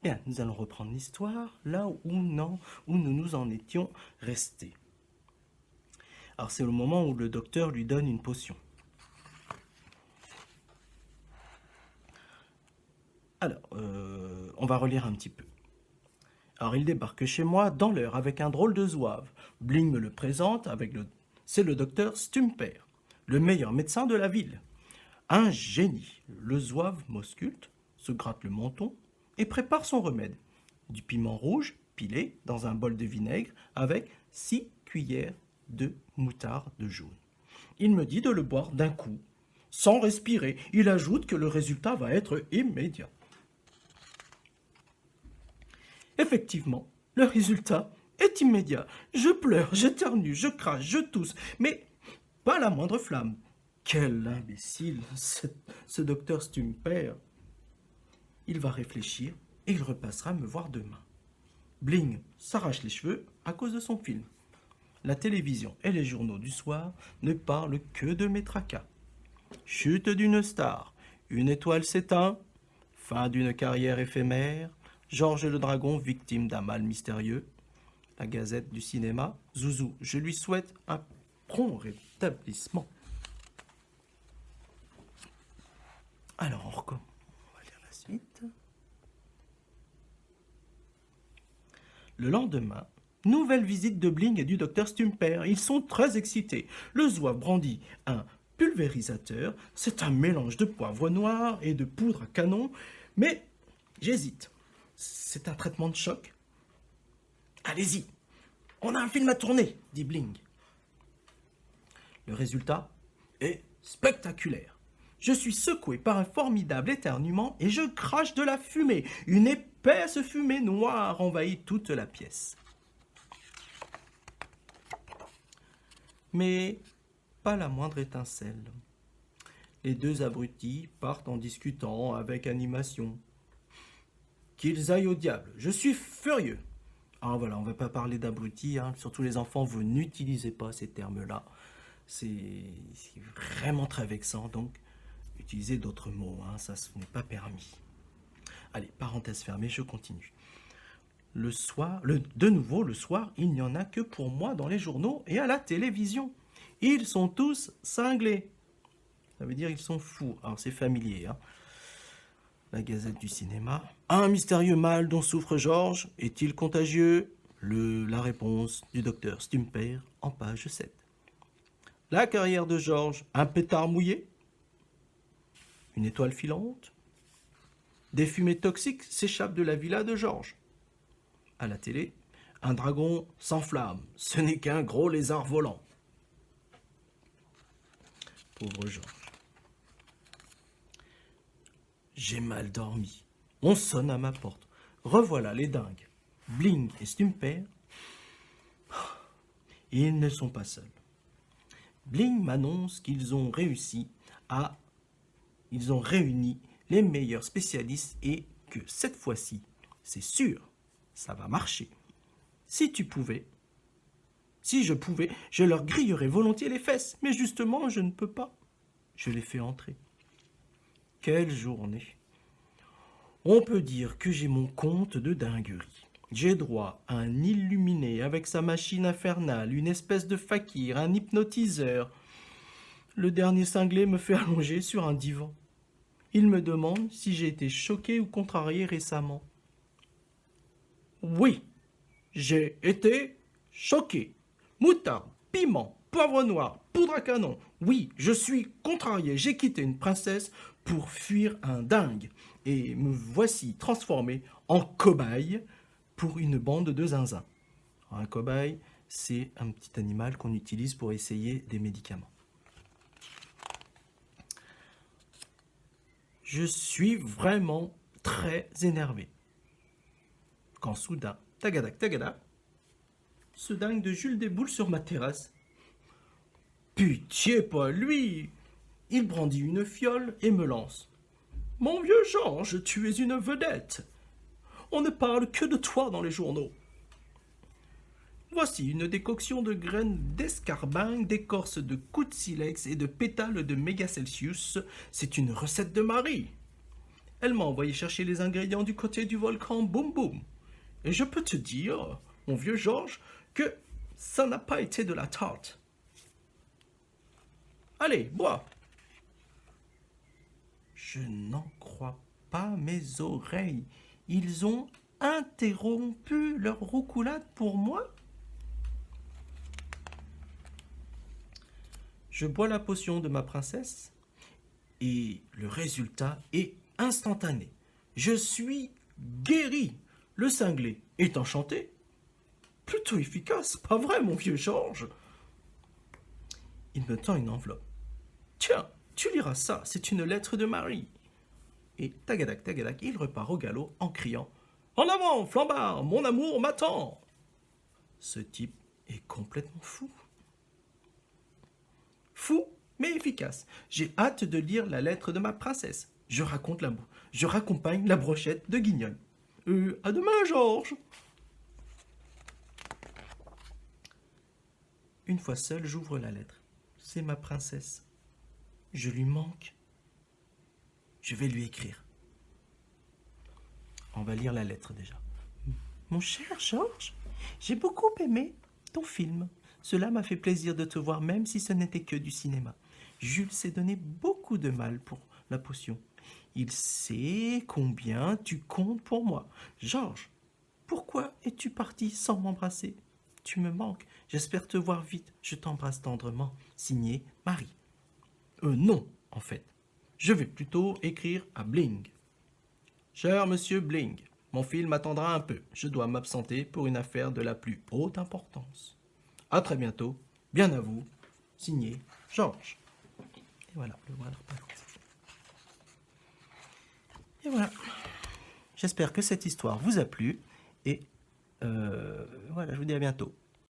Bien, nous allons reprendre l'histoire là où nous nous en étions restés. Alors c'est le moment où le docteur lui donne une potion. Alors, on va relire un petit peu. Alors il débarque chez moi dans l'heure avec un drôle de zouave. Bling me le présente c'est le docteur Stumper, le meilleur médecin de la ville. Un génie. Le zouave m'ausculte, se gratte le menton et prépare son remède. Du piment rouge pilé dans un bol de vinaigre avec 6 cuillères de moutarde jaune. Il me dit de le boire d'un coup, sans respirer. Il ajoute que le résultat va être immédiat. Effectivement, le résultat est immédiat. Je pleure, j'éternue, je crache, je tousse, mais pas la moindre flamme. Quel imbécile, ce docteur Stumper. Il va réfléchir et il repassera me voir demain. Bling s'arrache les cheveux à cause de son film. La télévision et les journaux du soir ne parlent que de mes tracas. Chute d'une star, une étoile s'éteint, fin d'une carrière éphémère, Georges le Dragon victime d'un mal mystérieux, la Gazette du cinéma, Zouzou, je lui souhaite un prompt rétablissement. Alors on recommence, on va lire la suite. Le lendemain, nouvelle visite de Bling et du docteur Stumper. Ils sont très excités. Le zouave brandit un pulvérisateur. C'est un mélange de poivre noir et de poudre à canon. Mais j'hésite. C'est un traitement de choc. Allez-y, on a un film à tourner, dit Bling. Le résultat est spectaculaire. Je suis secoué par un formidable éternuement et je crache de la fumée. Une épaisse fumée noire envahit toute la pièce. Mais pas la moindre étincelle. Les deux abrutis partent en discutant avec animation. Qu'ils aillent au diable, je suis furieux. Ah voilà, on ne va pas parler d'abrutis, hein. Surtout les enfants, vous n'utilisez pas ces termes-là. C'est vraiment très vexant, donc utilisez d'autres mots, hein, ça ce n'est pas permis. Allez, parenthèse fermée, je continue. De nouveau, le soir, il n'y en a que pour moi dans les journaux et à la télévision. Ils sont tous cinglés. Ça veut dire qu'ils sont fous. Alors c'est familier, hein. La Gazette du cinéma. Un mystérieux mal dont souffre Georges. Est-il contagieux? La réponse du docteur Stumper en page 7. La carrière de Georges. Un pétard mouillé? Une étoile filante? Des fumées toxiques s'échappent de la villa de Georges. À la télé, un dragon s'enflamme. Ce n'est qu'un gros lézard volant. Pauvre Georges. J'ai mal dormi. On sonne à ma porte. Revoilà les dingues. Bling et Stumper. Ils ne sont pas seuls. Bling m'annonce qu'ils ont réussi Ils ont réuni les meilleurs spécialistes et que cette fois-ci, c'est sûr, ça va marcher. Si je pouvais, je leur grillerais volontiers les fesses, mais justement, je ne peux pas. Je les fais entrer. Quelle journée! On peut dire que j'ai mon compte de dinguerie. J'ai droit à un illuminé avec sa machine infernale, une espèce de fakir, un hypnotiseur. Le dernier cinglé me fait allonger sur un divan. Il me demande si j'ai été choqué ou contrarié récemment. Oui, j'ai été choqué. Moutarde, piment, poivre noir, poudre à canon. Oui, je suis contrarié. J'ai quitté une princesse pour fuir un dingue. Et me voici transformé en cobaye pour une bande de zinzins. Un cobaye, c'est un petit animal qu'on utilise pour essayer des médicaments. Je suis vraiment très énervé. Quand soudain, tagadak tagada, ce dingue de Jules déboule sur ma terrasse. Pitié, pas lui! Il brandit une fiole et me lance. Mon vieux Georges, tu es une vedette. On ne parle que de toi dans les journaux. Voici une décoction de graines d'escarbingue, d'écorce de coude silex et de pétales de méga Celsius. C'est une recette de Marie. Elle m'a envoyé chercher les ingrédients du côté du volcan Boum Boum. Et je peux te dire, mon vieux Georges, que ça n'a pas été de la tarte. Allez, bois. Je n'en crois pas mes oreilles. Ils ont interrompu leur roucoulade pour moi? Je bois la potion de ma princesse et le résultat est instantané. Je suis guéri. Le cinglé est enchanté. Plutôt efficace, pas vrai, mon vieux Georges? Il me tend une enveloppe. Tiens, tu liras ça, c'est une lettre de Marie. Et tagadac, tagadac, il repart au galop en criant En avant, flambard, mon amour m'attend. Ce type est complètement fou. Fou, mais efficace. J'ai hâte de lire la lettre de ma princesse. Je raccompagne la brochette de Guignol. À demain, Georges. Une fois seul, j'ouvre la lettre. C'est ma princesse. Je lui manque. Je vais lui écrire. On va lire la lettre déjà. Mon cher Georges, j'ai beaucoup aimé ton film. Cela m'a fait plaisir de te voir même si ce n'était que du cinéma. Jules s'est donné beaucoup de mal pour la potion. Il sait combien tu comptes pour moi. Georges, pourquoi es-tu parti sans m'embrasser? Tu me manques. J'espère te voir vite. Je t'embrasse tendrement. Signé Marie. Non, en fait. Je vais plutôt écrire à Bling. Cher monsieur Bling, mon film attendra un peu. Je dois m'absenter pour une affaire de la plus haute importance. À très bientôt. Bien à vous. Signé Georges. Et voilà, le voilà. Et voilà. J'espère que cette histoire vous a plu. Et voilà, je vous dis à bientôt.